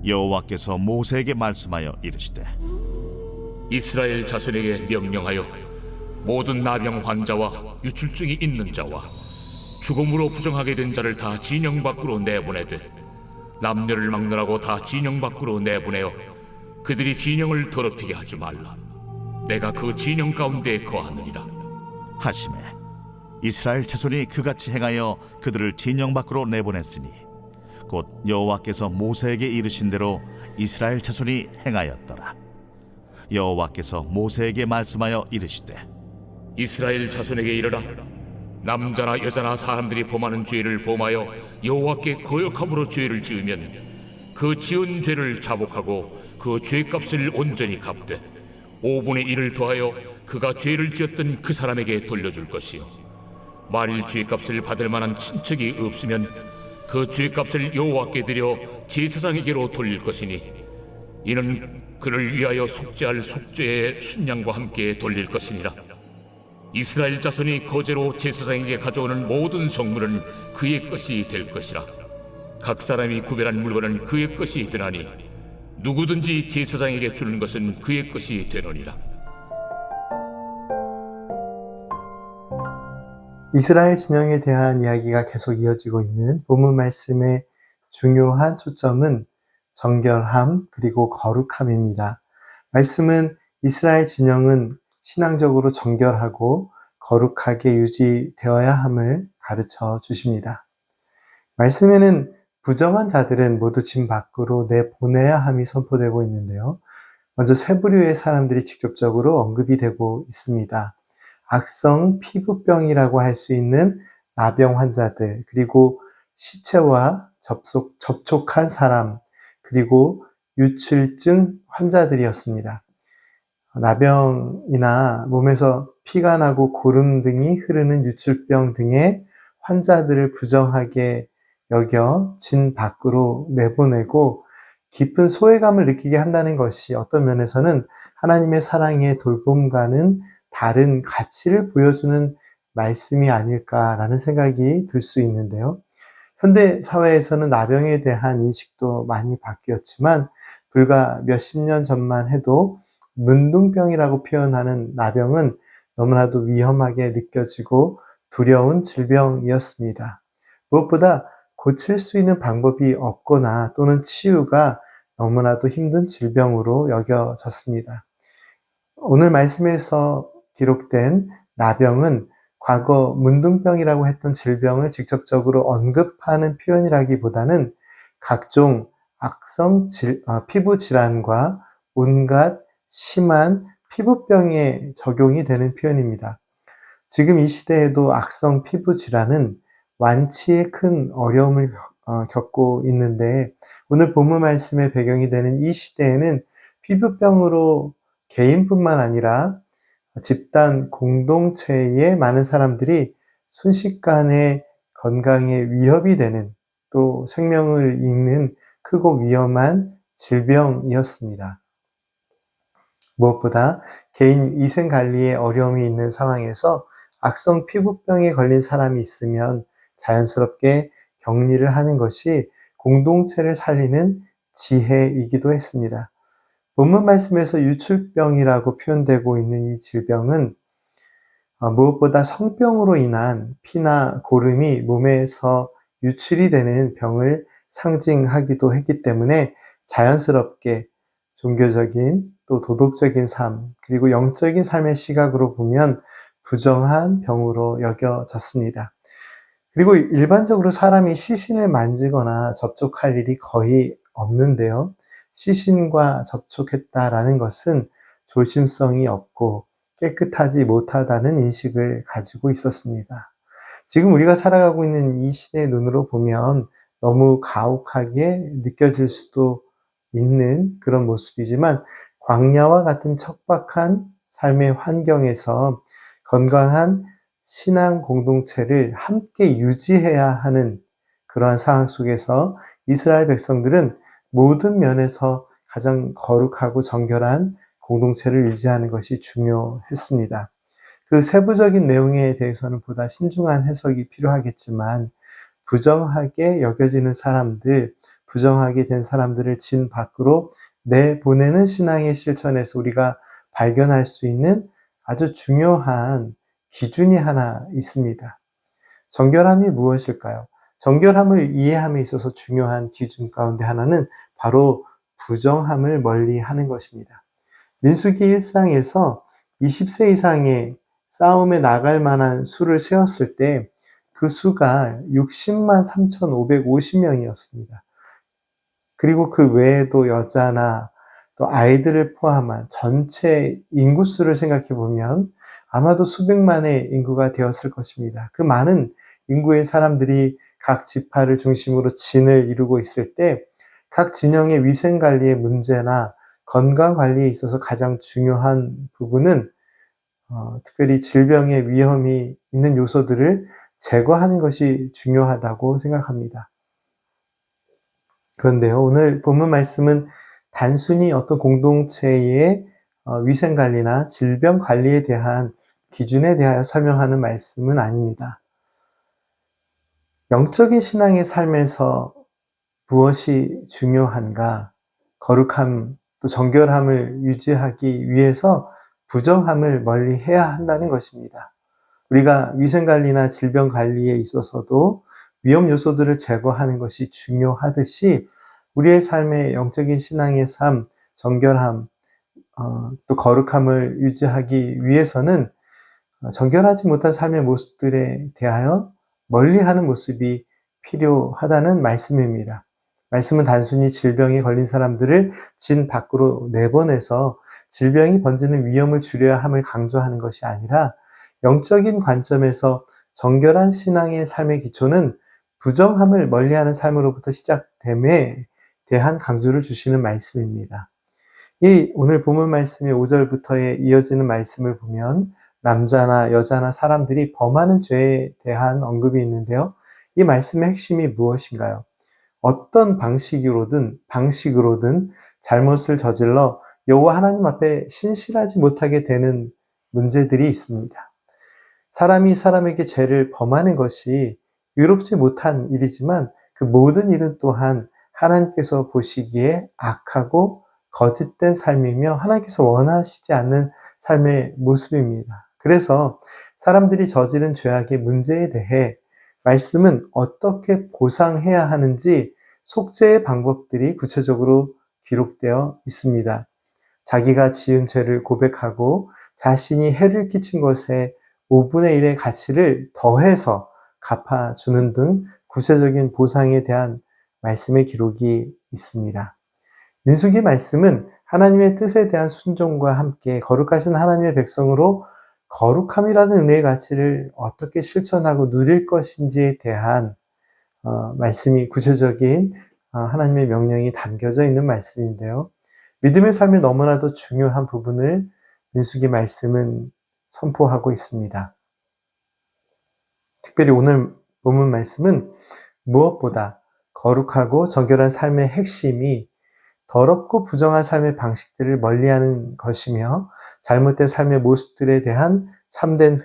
여호와께서 모세에게 말씀하여 이르시되 이스라엘 자손에게 명령하여 모든 나병 환자와 유출증이 있는 자와 죽음으로 부정하게 된 자를 다 진영 밖으로 내보내되 남녀를 막론하고 다 진영 밖으로 내보내어 그들이 진영을 더럽히게 하지 말라. 내가 그 진영 가운데에 거하느니라 하시매 이스라엘 자손이 그같이 행하여 그들을 진영 밖으로 내보냈으니 곧 여호와께서 모세에게 이르신 대로 이스라엘 자손이 행하였더라. 여호와께서 모세에게 말씀하여 이르시되 이스라엘 자손에게 이르라. 남자나 여자나 사람들이 범하는 죄를 범하여 여호와께 거역함으로 죄를 지으면 그 지은 죄를 자복하고 그 죄값을 온전히 갚되 5분의 1을 더하여 그가 죄를 지었던 그 사람에게 돌려줄 것이요 만일 죄값을 받을 만한 친척이 없으면 그 죄값을 여호와께 드려 제사장에게로 돌릴 것이니 이는 그를 위하여 속죄할 속죄의 순양과 함께 돌릴 것이니라. 이스라엘 자손이 거제로 제사장에게 가져오는 모든 성물은 그의 것이 될 것이라. 각 사람이 구별한 물건은 그의 것이 되나니 누구든지 제사장에게 주는 것은 그의 것이 되느니라. 이스라엘 진영에 대한 이야기가 계속 이어지고 있는 본문 말씀의 중요한 초점은 정결함 그리고 거룩함입니다. 말씀은 이스라엘 진영은 신앙적으로 정결하고 거룩하게 유지되어야 함을 가르쳐 주십니다. 말씀에는 부정한 자들은 모두 진 밖으로 내보내야 함이 선포되고 있는데요. 먼저 세 부류의 사람들이 직접적으로 언급이 되고 있습니다. 악성 피부병이라고 할 수 있는 나병 환자들, 그리고 시체와 접촉한 사람, 그리고 유출증 환자들이었습니다. 나병이나 몸에서 피가 나고 고름 등이 흐르는 유출병 등의 환자들을 부정하게 여겨 진 밖으로 내보내고 깊은 소외감을 느끼게 한다는 것이 어떤 면에서는 하나님의 사랑의 돌봄과는 다른 가치를 보여주는 말씀이 아닐까라는 생각이 들 수 있는데요. 현대 사회에서는 나병에 대한 인식도 많이 바뀌었지만 불과 몇십 년 전만 해도 문둥병이라고 표현하는 나병은 너무나도 위험하게 느껴지고 두려운 질병이었습니다. 무엇보다 고칠 수 있는 방법이 없거나 또는 치유가 너무나도 힘든 질병으로 여겨졌습니다. 오늘 말씀에서 기록된 나병은 과거 문둥병이라고 했던 질병을 직접적으로 언급하는 표현이라기보다는 각종 악성 피부 질환과 온갖 심한 피부병에 적용이 되는 표현입니다. 지금 이 시대에도 악성 피부 질환은 완치에 큰 어려움을 겪고 있는데 오늘 본문 말씀의 배경이 되는 이 시대에는 피부병으로 개인뿐만 아니라 집단 공동체의 많은 사람들이 순식간에 건강에 위협이 되는 또 생명을 잃는 크고 위험한 질병이었습니다. 무엇보다 개인 위생 관리에 어려움이 있는 상황에서 악성 피부병에 걸린 사람이 있으면 자연스럽게 격리를 하는 것이 공동체를 살리는 지혜이기도 했습니다. 본문 말씀에서 유출병이라고 표현되고 있는 이 질병은 무엇보다 성병으로 인한 피나 고름이 몸에서 유출이 되는 병을 상징하기도 했기 때문에 자연스럽게 종교적인 또 도덕적인 삶 그리고 영적인 삶의 시각으로 보면 부정한 병으로 여겨졌습니다. 그리고 일반적으로 사람이 시신을 만지거나 접촉할 일이 거의 없는데요. 시신과 접촉했다라는 것은 조심성이 없고 깨끗하지 못하다는 인식을 가지고 있었습니다. 지금 우리가 살아가고 있는 이 시대의 눈으로 보면 너무 가혹하게 느껴질 수도 있는 그런 모습이지만 광야와 같은 척박한 삶의 환경에서 건강한 신앙 공동체를 함께 유지해야 하는 그러한 상황 속에서 이스라엘 백성들은 모든 면에서 가장 거룩하고 정결한 공동체를 유지하는 것이 중요했습니다. 그 세부적인 내용에 대해서는 보다 신중한 해석이 필요하겠지만 부정하게 여겨지는 사람들, 부정하게 된 사람들을 진 밖으로 내보내는 신앙의 실천에서 우리가 발견할 수 있는 아주 중요한 기준이 하나 있습니다. 정결함이 무엇일까요? 정결함을 이해함에 있어서 중요한 기준 가운데 하나는 바로 부정함을 멀리하는 것입니다. 민수기 1장에서 20세 이상의 싸움에 나갈 만한 수를 세웠을 때 그 수가 60만 3,550명이었습니다. 그리고 그 외에도 여자나 또 아이들을 포함한 전체 인구수를 생각해 보면 아마도 수백만의 인구가 되었을 것입니다. 그 많은 인구의 사람들이 각 지파를 중심으로 진을 이루고 있을 때 각 진영의 위생 관리의 문제나 건강 관리에 있어서 가장 중요한 부분은 특별히 질병의 위험이 있는 요소들을 제거하는 것이 중요하다고 생각합니다. 그런데요, 오늘 본문 말씀은 단순히 어떤 공동체의 위생 관리나 질병 관리에 대한 기준에 대하여 설명하는 말씀은 아닙니다. 영적인 신앙의 삶에서 무엇이 중요한가? 거룩함, 또 정결함을 유지하기 위해서 부정함을 멀리 해야 한다는 것입니다. 우리가 위생관리나 질병관리에 있어서도 위험 요소들을 제거하는 것이 중요하듯이 우리의 삶의 영적인 신앙의 삶, 정결함, 또 거룩함을 유지하기 위해서는 정결하지 못한 삶의 모습들에 대하여 멀리하는 모습이 필요하다는 말씀입니다. 말씀은 단순히 질병에 걸린 사람들을 진 밖으로 내보내서 질병이 번지는 위험을 줄여야 함을 강조하는 것이 아니라 영적인 관점에서 정결한 신앙의 삶의 기초는 부정함을 멀리하는 삶으로부터 시작됨에 대한 강조를 주시는 말씀입니다. 이 오늘 본문 말씀의 5절부터의 이어지는 말씀을 보면 남자나 여자나 사람들이 범하는 죄에 대한 언급이 있는데요. 이 말씀의 핵심이 무엇인가요? 어떤 방식으로든 잘못을 저질러 여호와 하나님 앞에 신실하지 못하게 되는 문제들이 있습니다. 사람이 사람에게 죄를 범하는 것이 의롭지 못한 일이지만 그 모든 일은 또한 하나님께서 보시기에 악하고 거짓된 삶이며 하나님께서 원하시지 않는 삶의 모습입니다. 그래서 사람들이 저지른 죄악의 문제에 대해 말씀은 어떻게 보상해야 하는지 속죄의 방법들이 구체적으로 기록되어 있습니다. 자기가 지은 죄를 고백하고 자신이 해를 끼친 것에 5분의 1의 가치를 더해서 갚아주는 등 구체적인 보상에 대한 말씀의 기록이 있습니다. 민수기 말씀은 하나님의 뜻에 대한 순종과 함께 거룩하신 하나님의 백성으로 거룩함이라는 은혜의 가치를 어떻게 실천하고 누릴 것인지에 대한 말씀이 구체적인 하나님의 명령이 담겨져 있는 말씀인데요. 믿음의 삶에 너무나도 중요한 부분을 민수기 말씀은 선포하고 있습니다. 특별히 오늘 본문 말씀은 무엇보다 거룩하고 정결한 삶의 핵심이 더럽고 부정한 삶의 방식들을 멀리하는 것이며 잘못된 삶의 모습들에 대한 참된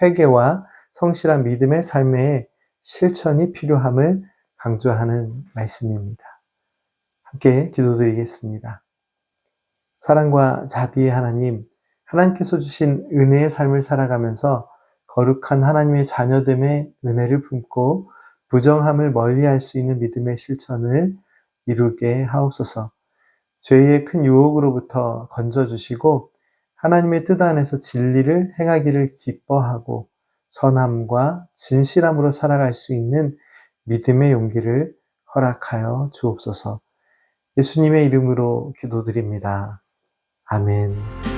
회개와 성실한 믿음의 삶의 실천이 필요함을 강조하는 말씀입니다. 함께 기도드리겠습니다. 사랑과 자비의 하나님, 하나님께서 주신 은혜의 삶을 살아가면서 거룩한 하나님의 자녀됨의 은혜를 품고 부정함을 멀리할 수 있는 믿음의 실천을 이루게 하옵소서. 죄의 큰 유혹으로부터 건져주시고 하나님의 뜻 안에서 진리를 행하기를 기뻐하고 선함과 진실함으로 살아갈 수 있는 믿음의 용기를 허락하여 주옵소서. 예수님의 이름으로 기도드립니다. 아멘.